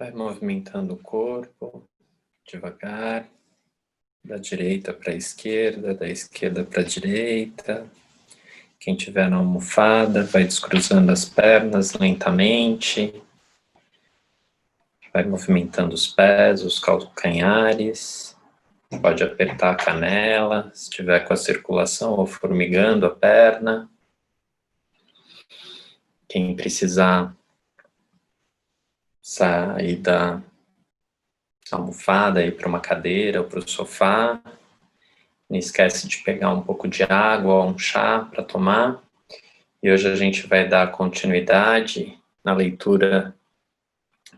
Vai movimentando o corpo devagar, da direita para a esquerda, da esquerda para a direita. Quem tiver na almofada, vai descruzando as pernas lentamente. Vai movimentando os pés, os calcanhares. Pode apertar a canela, se estiver com a circulação ou formigando a perna. Quem precisar sair da almofada, ir para uma cadeira ou para o sofá. Não esquece de pegar um pouco de água ou um chá para tomar. E hoje a gente vai dar continuidade na leitura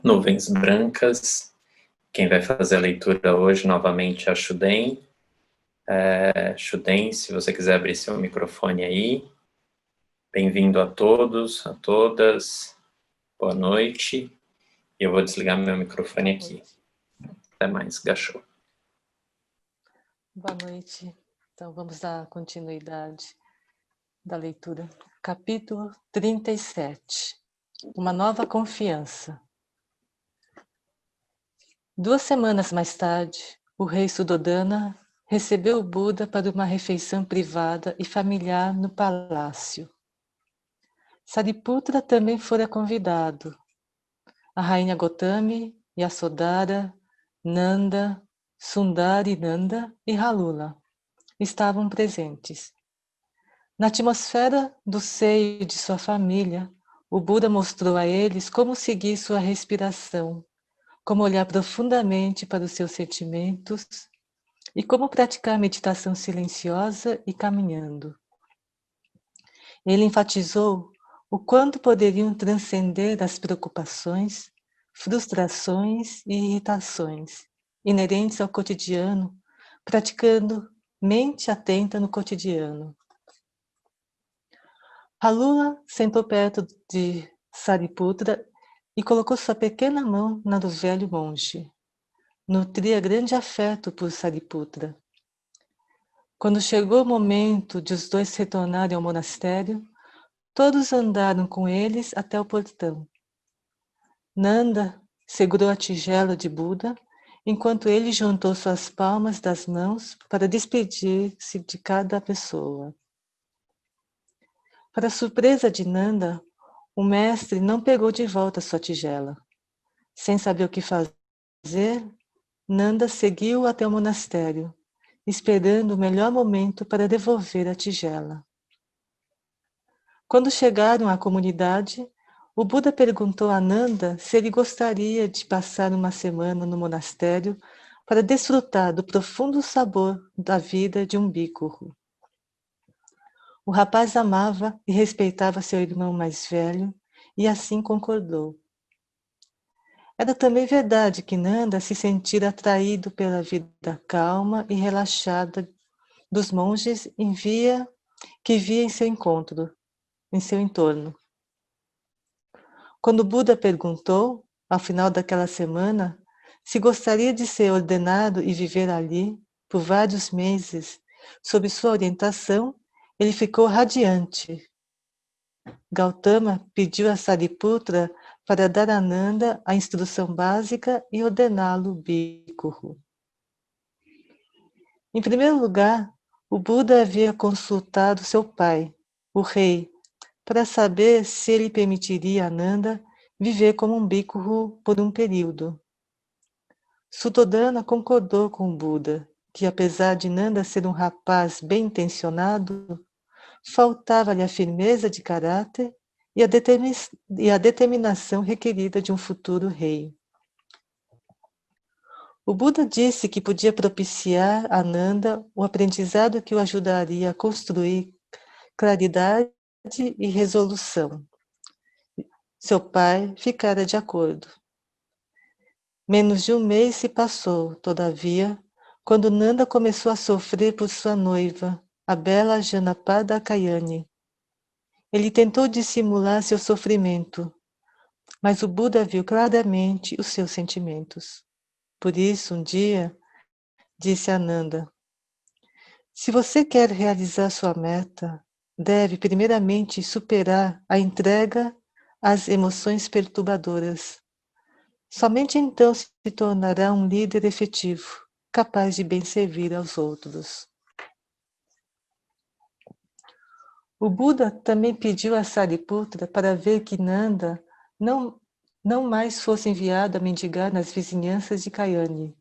Nuvens Brancas. Quem vai fazer a leitura hoje novamente é a Shuden. Shuden, se você quiser abrir seu microfone aí. Bem-vindo a todos, a todas. Boa noite. E eu vou desligar meu microfone aqui. Até mais, Gachô. Boa noite. Então, vamos dar continuidade da leitura. Capítulo 37. Uma nova confiança. 2 semanas mais tarde, o rei Suddhodana recebeu o Buda para uma refeição privada e familiar no palácio. Sariputra também fora convidado. A rainha Gotami, Yasodhara, Nanda, Sundari Nanda e Halula estavam presentes. Na atmosfera do seio de sua família, o Buda mostrou a eles como seguir sua respiração, como olhar profundamente para os seus sentimentos e como praticar meditação silenciosa e caminhando. Ele enfatizou o quanto poderiam transcender as preocupações, frustrações e irritações inerentes ao cotidiano, praticando mente atenta no cotidiano. Halula sentou perto de Sariputra e colocou sua pequena mão na do velho monge. Nutria grande afeto por Sariputra. Quando chegou o momento de os dois retornarem ao monastério, todos andaram com eles até o portão. Nanda segurou a tigela de Buda, enquanto ele juntou suas palmas das mãos para despedir-se de cada pessoa. Para surpresa de Nanda, o mestre não pegou de volta sua tigela. Sem saber o que fazer, Nanda seguiu até o monastério, esperando o melhor momento para devolver a tigela. Quando chegaram à comunidade, o Buda perguntou a Nanda se ele gostaria de passar uma semana no monastério para desfrutar do profundo sabor da vida de um bhikkhu. O rapaz amava e respeitava seu irmão mais velho e assim concordou. Era também verdade que Nanda se sentira atraído pela vida calma e relaxada dos monges que via em seu entorno. Quando Buda perguntou, ao final daquela semana, se gostaria de ser ordenado e viver ali por vários meses, sob sua orientação, ele ficou radiante. Gautama pediu a Sariputra para dar a Nanda a instrução básica e ordená-lo bhikkhu. Em primeiro lugar, o Buda havia consultado seu pai, o rei, para saber se ele permitiria a Nanda viver como um bhikkhu por um período. Suddhodana concordou com o Buda, que apesar de Nanda ser um rapaz bem intencionado, faltava-lhe a firmeza de caráter e a determinação requerida de um futuro rei. O Buda disse que podia propiciar a Nanda o aprendizado que o ajudaria a construir claridade e resolução. Seu pai ficara de acordo. Menos de um mês se passou, todavia, quando Nanda começou a sofrer por sua noiva, a bela Janapada Kayani. Ele tentou dissimular seu sofrimento, mas o Buda viu claramente os seus sentimentos. Por isso, um dia, disse a Nanda: se você quer realizar sua meta, deve primeiramente superar a entrega às emoções perturbadoras. Somente então se tornará um líder efetivo, capaz de bem servir aos outros. O Buda também pediu a Sariputra para ver que Nanda não mais fosse enviado a mendigar nas vizinhanças de Kayani.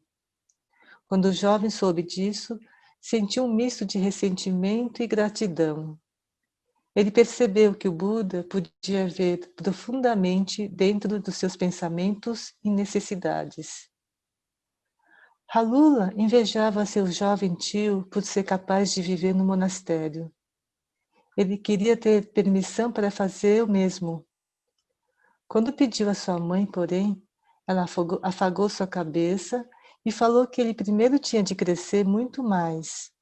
Quando o jovem soube disso, sentiu um misto de ressentimento e gratidão. Ele percebeu que o Buda podia ver profundamente dentro dos seus pensamentos e necessidades. Halula invejava seu jovem tio por ser capaz de viver no monastério. Ele queria ter permissão para fazer o mesmo. Quando pediu à sua mãe, porém, ela afagou sua cabeça e falou que ele primeiro tinha de crescer muito mais,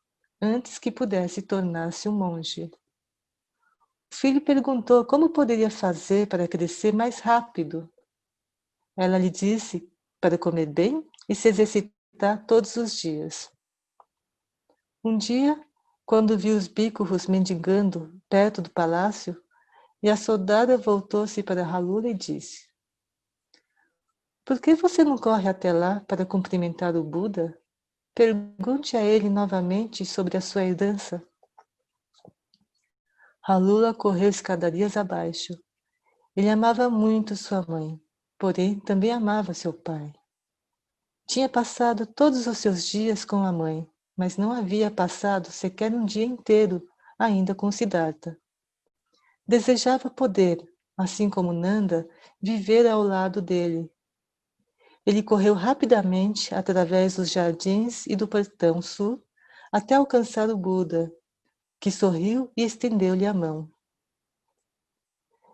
antes que pudesse tornar-se um monge. O filho perguntou como poderia fazer para crescer mais rápido. Ela lhe disse para comer bem e se exercitar todos os dias. Um dia, quando viu os bicurros mendigando perto do palácio, e a soldada voltou-se para Halula e disse: Por que você não corre até lá para cumprimentar o Buda? Pergunte a ele novamente sobre a sua herança. Halula correu escadarias abaixo. Ele amava muito sua mãe, porém também amava seu pai. Tinha passado todos os seus dias com a mãe, mas não havia passado sequer um dia inteiro ainda com Siddhartha. Desejava poder, assim como Nanda, viver ao lado dele. Ele correu rapidamente através dos jardins e do portão sul até alcançar o Buda, que sorriu e estendeu-lhe a mão.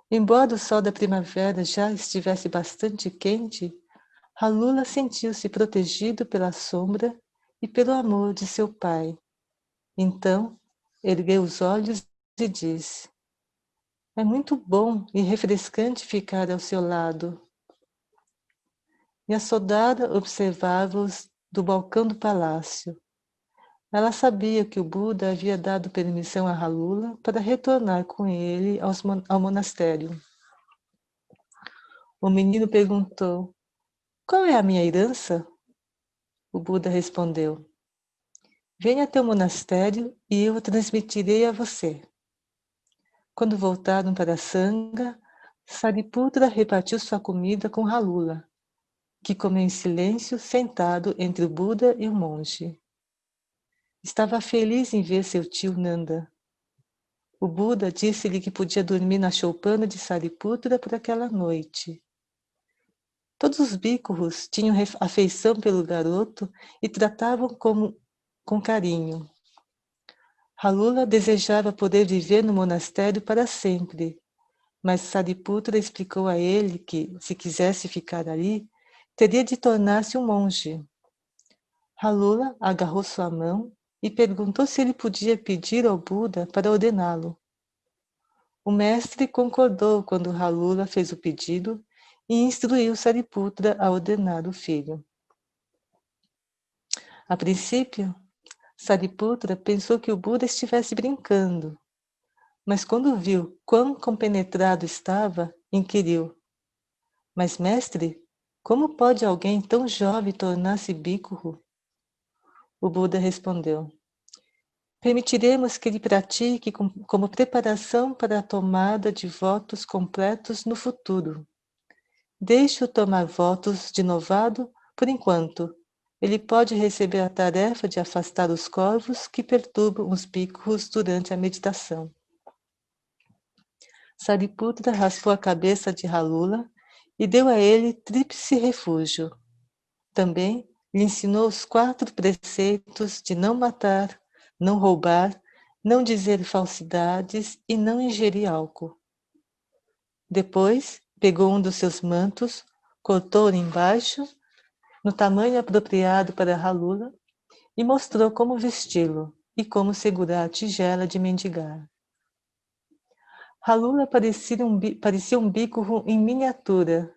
Embora o sol da primavera já estivesse bastante quente, Halula sentiu-se protegido pela sombra e pelo amor de seu pai. Então, ergueu os olhos e disse: É muito bom e refrescante ficar ao seu lado. E a soldada observava-os do balcão do palácio. Ela sabia que o Buda havia dado permissão a Halula para retornar com ele ao monastério. O menino perguntou: Qual é a minha herança? O Buda respondeu: Venha até o monastério e eu a transmitirei a você. Quando voltaram para a sanga, Sariputra repartiu sua comida com Halula, que comeu em silêncio sentado entre o Buda e o monge. Estava feliz em ver seu tio Nanda. O Buda disse-lhe que podia dormir na choupana de Sariputra por aquela noite. Todos os bhikkhus tinham afeição pelo garoto e tratavam com carinho. Halula desejava poder viver no monastério para sempre, mas Sariputra explicou a ele que, se quisesse ficar ali, teria de tornar-se um monge. Halula agarrou sua mão e perguntou se ele podia pedir ao Buda para ordená-lo. O mestre concordou quando Halula fez o pedido e instruiu Sariputra a ordenar o filho. A princípio, Sariputra pensou que o Buda estivesse brincando, mas quando viu quão compenetrado estava, inquiriu: Mas, mestre, como pode alguém tão jovem tornar-se bhikkhu? O Buda respondeu: Permitiremos que ele pratique como preparação para a tomada de votos completos no futuro. Deixe-o tomar votos de novado por enquanto. Ele pode receber a tarefa de afastar os corvos que perturbam os bhikkhus durante a meditação. Sariputra raspou a cabeça de Halula e deu a ele tríplice refúgio. Também lhe ensinou os 4 preceitos de não matar, não roubar, não dizer falsidades e não ingerir álcool. Depois, pegou um dos seus mantos, cortou-o embaixo, no tamanho apropriado para Halula, e mostrou como vesti-lo e como segurar a tigela de mendigar. Halula parecia um bhikkhu em miniatura.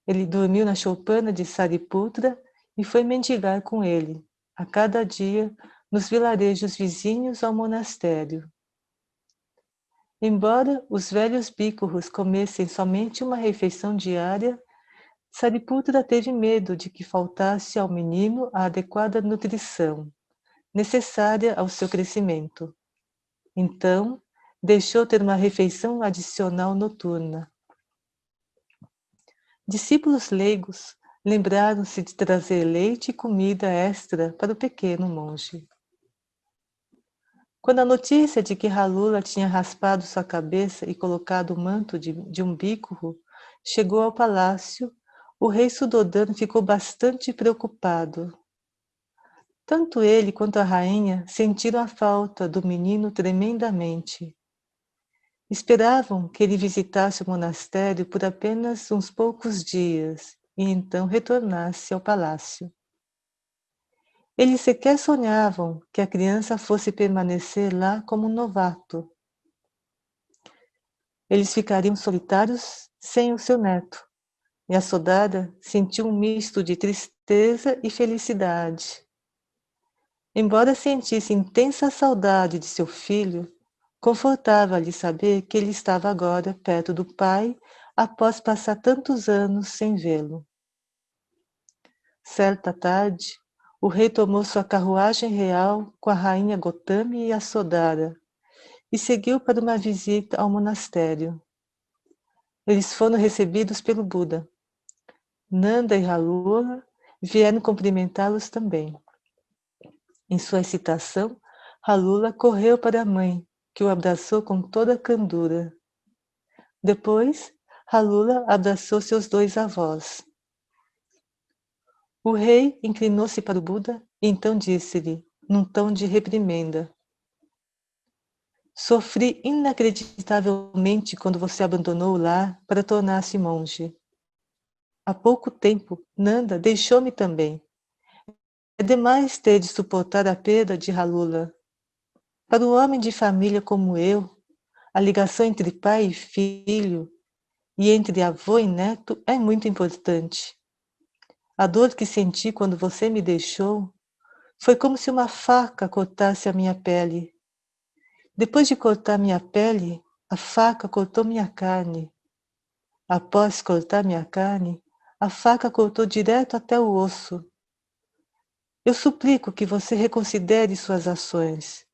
Ele dormiu na choupana de Sariputra e foi mendigar com ele, a cada dia, nos vilarejos vizinhos ao monastério. Embora os velhos bhikkhus comessem somente uma refeição diária, Sariputra teve medo de que faltasse ao menino a adequada nutrição necessária ao seu crescimento. Então, deixou ter uma refeição adicional noturna. Discípulos leigos lembraram-se de trazer leite e comida extra para o pequeno monge. Quando a notícia de que Halula tinha raspado sua cabeça e colocado o manto de um bhikkhu chegou ao palácio, o rei Suddhodana ficou bastante preocupado. Tanto ele quanto a rainha sentiram a falta do menino tremendamente. Esperavam que ele visitasse o monastério por apenas uns poucos dias e então retornasse ao palácio. Eles sequer sonhavam que a criança fosse permanecer lá como um novato. Eles ficariam solitários sem o seu neto, e a soldada sentiu um misto de tristeza e felicidade. Embora sentisse intensa saudade de seu filho, confortava-lhe saber que ele estava agora perto do pai após passar tantos anos sem vê-lo. Certa tarde, o rei tomou sua carruagem real com a rainha Gotami e a Sodara e seguiu para uma visita ao monastério. Eles foram recebidos pelo Buda. Nanda e Halula vieram cumprimentá-los também. Em sua excitação, Halula correu para a mãe, que o abraçou com toda a candura. Depois, Halula abraçou seus dois avós. O rei inclinou-se para o Buda e então disse-lhe, num tom de reprimenda: Sofri inacreditavelmente quando você abandonou o lar para tornar-se monge. Há pouco tempo, Nanda deixou-me também. É demais ter de suportar a perda de Halula. Para um homem de família como eu, a ligação entre pai e filho e entre avô e neto é muito importante. A dor que senti quando você me deixou foi como se uma faca cortasse a minha pele. Depois de cortar minha pele, a faca cortou minha carne. Após cortar minha carne, a faca cortou direto até o osso. Eu suplico que você reconsidere suas ações.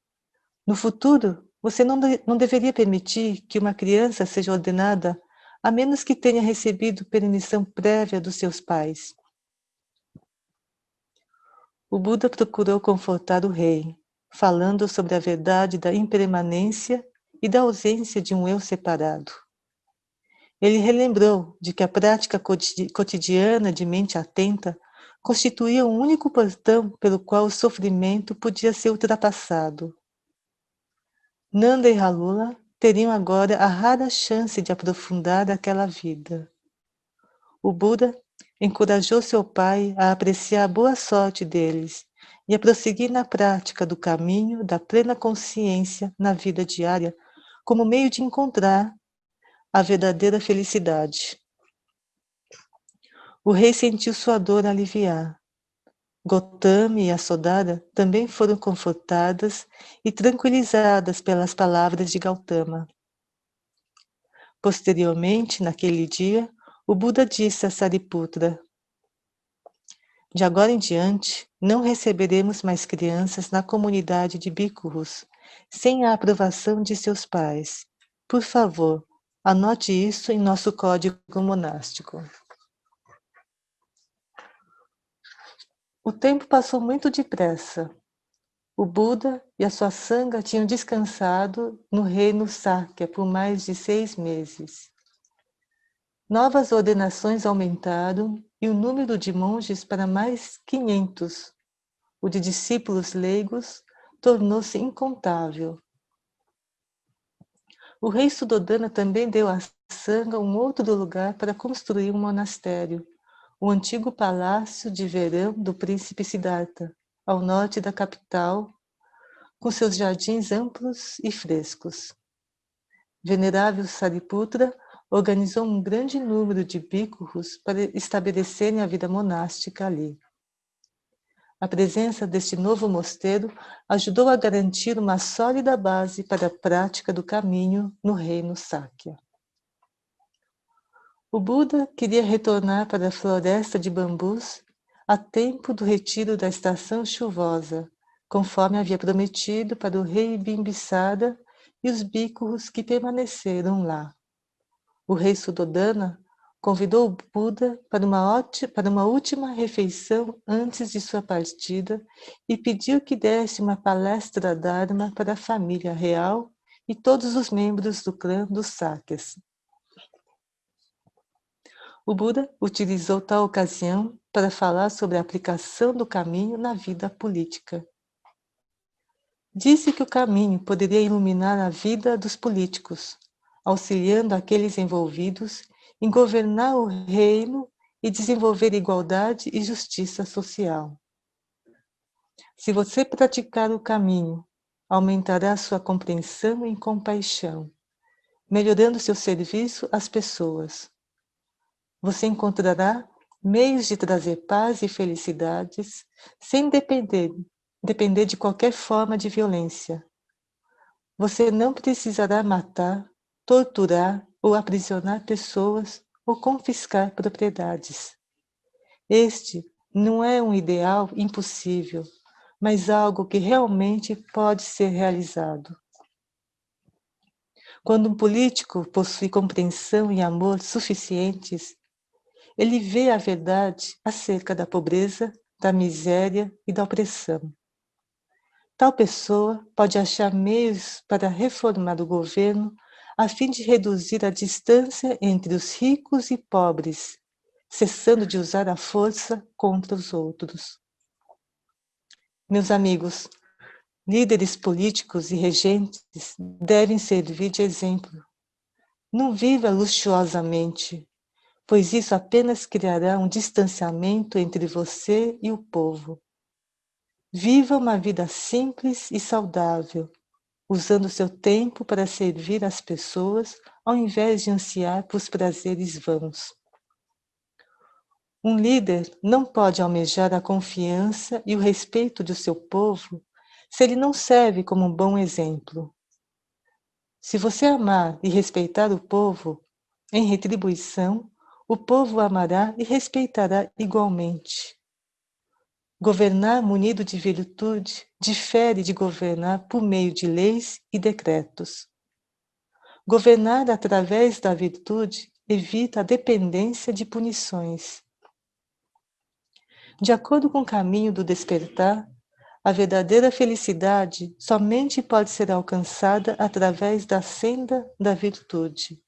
No futuro, você não deveria permitir que uma criança seja ordenada a menos que tenha recebido permissão prévia dos seus pais. O Buda procurou confortar o rei, falando sobre a verdade da impermanência e da ausência de um eu separado. Ele relembrou de que a prática cotidiana de mente atenta constituía um único portão pelo qual o sofrimento podia ser ultrapassado. Nanda e Halula teriam agora a rara chance de aprofundar aquela vida. O Buda encorajou seu pai a apreciar a boa sorte deles e a prosseguir na prática do caminho da plena consciência na vida diária como meio de encontrar a verdadeira felicidade. O rei sentiu sua dor aliviar. Gotami e a Sodara também foram confortadas e tranquilizadas pelas palavras de Gautama. Posteriormente, naquele dia, o Buda disse a Sariputra: De agora em diante, não receberemos mais crianças na comunidade de bhikkhus sem a aprovação de seus pais. Por favor, anote isso em nosso código monástico. O tempo passou muito depressa. O Buda e a sua sangha tinham descansado no reino Sakya por mais de 6 meses. Novas ordenações aumentaram e o número de monges para mais 500. O de discípulos leigos tornou-se incontável. O rei Suddhodana também deu à sangha um outro lugar para construir um monastério, o antigo palácio de verão do príncipe Siddhartha, ao norte da capital, com seus jardins amplos e frescos. Venerável Sariputra organizou um grande número de bhikkhus para estabelecerem a vida monástica ali. A presença deste novo mosteiro ajudou a garantir uma sólida base para a prática do caminho no reino Sakya. O Buda queria retornar para a floresta de bambus a tempo do retiro da estação chuvosa, conforme havia prometido para o rei Bimbisara e os bhikkhus que permaneceram lá. O rei Suddhodana convidou o Buda para uma última refeição antes de sua partida e pediu que desse uma palestra Dharma para a família real e todos os membros do clã dos Sakyas. O Buda utilizou tal ocasião para falar sobre a aplicação do caminho na vida política. Disse que o caminho poderia iluminar a vida dos políticos, auxiliando aqueles envolvidos em governar o reino e desenvolver igualdade e justiça social. Se você praticar o caminho, aumentará sua compreensão e compaixão, melhorando seu serviço às pessoas. Você encontrará meios de trazer paz e felicidades sem depender de qualquer forma de violência. Você não precisará matar, torturar ou aprisionar pessoas ou confiscar propriedades. Este não é um ideal impossível, mas algo que realmente pode ser realizado. Quando um político possui compreensão e amor suficientes, ele vê a verdade acerca da pobreza, da miséria e da opressão. Tal pessoa pode achar meios para reformar o governo a fim de reduzir a distância entre os ricos e pobres, cessando de usar a força contra os outros. Meus amigos, líderes políticos e regentes devem servir de exemplo. Não viva luxuosamente, pois isso apenas criará um distanciamento entre você e o povo. Viva uma vida simples e saudável, usando seu tempo para servir as pessoas ao invés de ansiar por prazeres vãos. Um líder não pode almejar a confiança e o respeito do seu povo se ele não serve como um bom exemplo. Se você amar e respeitar o povo, em retribuição, o povo amará e respeitará igualmente. Governar munido de virtude difere de governar por meio de leis e decretos. Governar através da virtude evita a dependência de punições. De acordo com o caminho do despertar, a verdadeira felicidade somente pode ser alcançada através da senda da virtude.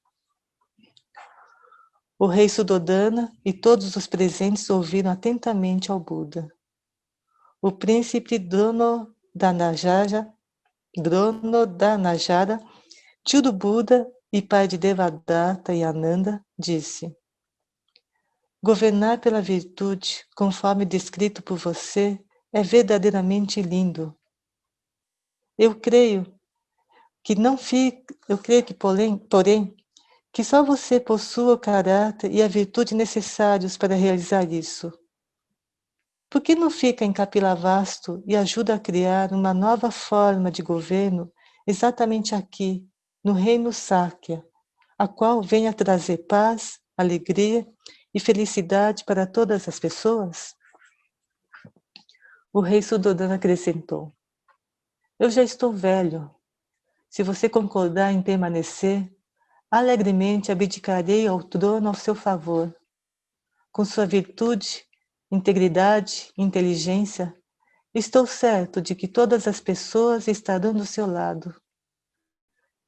O rei Suddhodana e todos os presentes ouviram atentamente ao Buda. O príncipe Dronodhanajara, tio do Buda e pai de Devadatta e Ananda, disse: governar pela virtude, conforme descrito por você, é verdadeiramente lindo. Eu creio que porém, que só você possua o caráter e a virtude necessários para realizar isso. Por que não fica em Kapilavastu e ajuda a criar uma nova forma de governo exatamente aqui, no reino Sakya, a qual venha trazer paz, alegria e felicidade para todas as pessoas? O rei Suddhodana acrescentou: eu já estou velho. Se você concordar em permanecer, alegremente abdicarei ao trono ao seu favor. Com sua virtude, integridade e inteligência, estou certo de que todas as pessoas estarão do seu lado.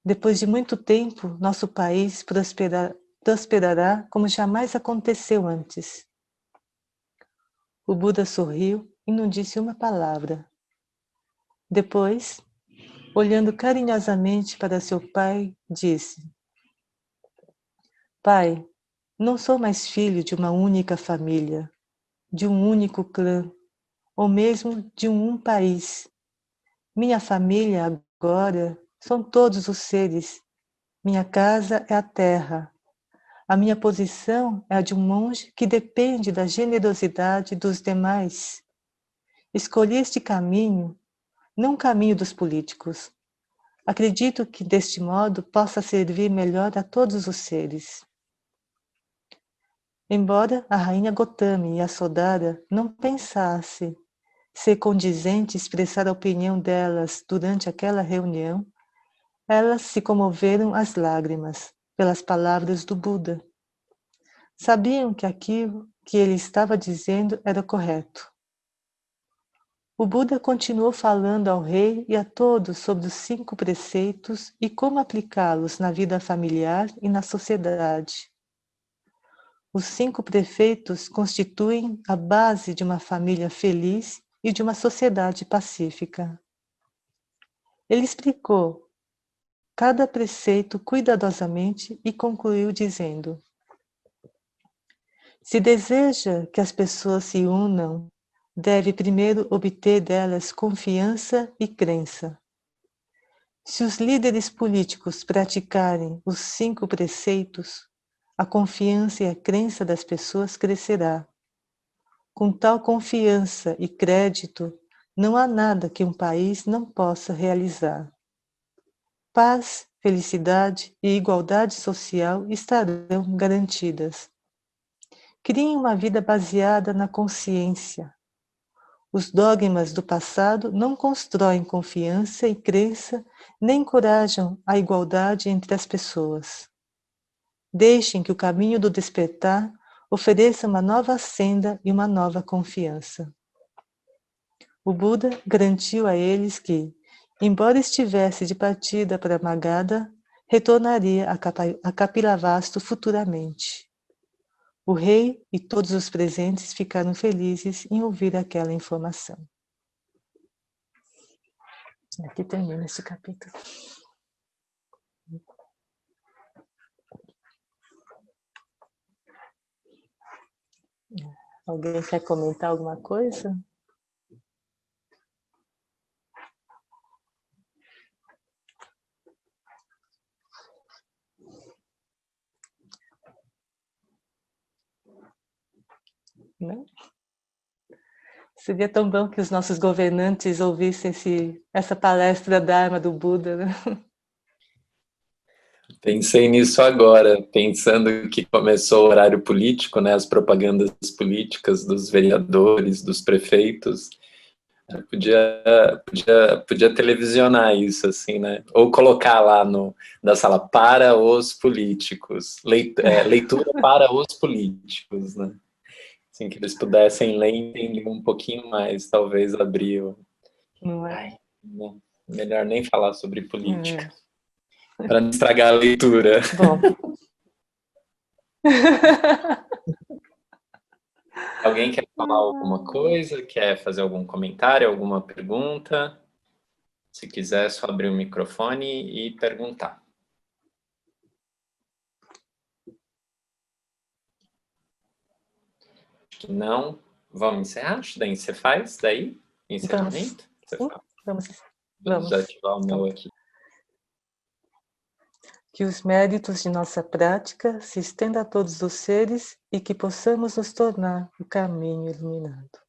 Depois de muito tempo, nosso país prosperará como jamais aconteceu antes. O Buda sorriu e não disse uma palavra. Depois, olhando carinhosamente para seu pai, disse: Pai, não sou mais filho de uma única família, de um único clã, ou mesmo de um país. Minha família agora são todos os seres. Minha casa é a terra. A minha posição é a de um monge que depende da generosidade dos demais. Escolhi este caminho, não o caminho dos políticos. Acredito que deste modo possa servir melhor a todos os seres. Embora a rainha Gotami e a Sodara não pensasse ser condizente expressar a opinião delas durante aquela reunião, elas se comoveram às lágrimas pelas palavras do Buda. Sabiam que aquilo que ele estava dizendo era correto. O Buda continuou falando ao rei e a todos sobre os 5 preceitos e como aplicá-los na vida familiar e na sociedade. Os 5 preceitos constituem a base de uma família feliz e de uma sociedade pacífica. Ele explicou cada preceito cuidadosamente e concluiu dizendo: se deseja que as pessoas se unam, deve primeiro obter delas confiança e crença. Se os líderes políticos praticarem os 5 preceitos, a confiança e a crença das pessoas crescerá. Com tal confiança e crédito, não há nada que um país não possa realizar. Paz, felicidade e igualdade social estarão garantidas. Criem uma vida baseada na consciência. Os dogmas do passado não constroem confiança e crença, nem encorajam a igualdade entre as pessoas. Deixem que o caminho do despertar ofereça uma nova senda e uma nova confiança. O Buda garantiu a eles que, embora estivesse de partida para Magadha, retornaria a Kapilavastu futuramente. O rei e todos os presentes ficaram felizes em ouvir aquela informação. Aqui termina esse capítulo. Alguém quer comentar alguma coisa? Não? Seria tão bom que os nossos governantes ouvissem essa palestra Dharma do Buda, né? Pensei nisso agora, pensando que começou o horário político, né, as propagandas políticas dos vereadores, dos prefeitos. Podia televisionar isso, assim, né? Ou colocar lá na sala para os políticos, leitura para os políticos, né? Assim, que eles pudessem ler e entender um pouquinho mais, talvez abrir o... Não é? Ai, não, melhor nem falar sobre política, para não estragar a leitura. Bom. Alguém quer falar alguma coisa? Quer fazer algum comentário, alguma pergunta? Se quiser, é só abrir o microfone e perguntar. Acho que não. Vamos encerrar? Daí você faz daí? Encerramento? Vamos. Vou desativar o meu aqui. Que os méritos de nossa prática se estendam a todos os seres e que possamos nos tornar o caminho iluminado.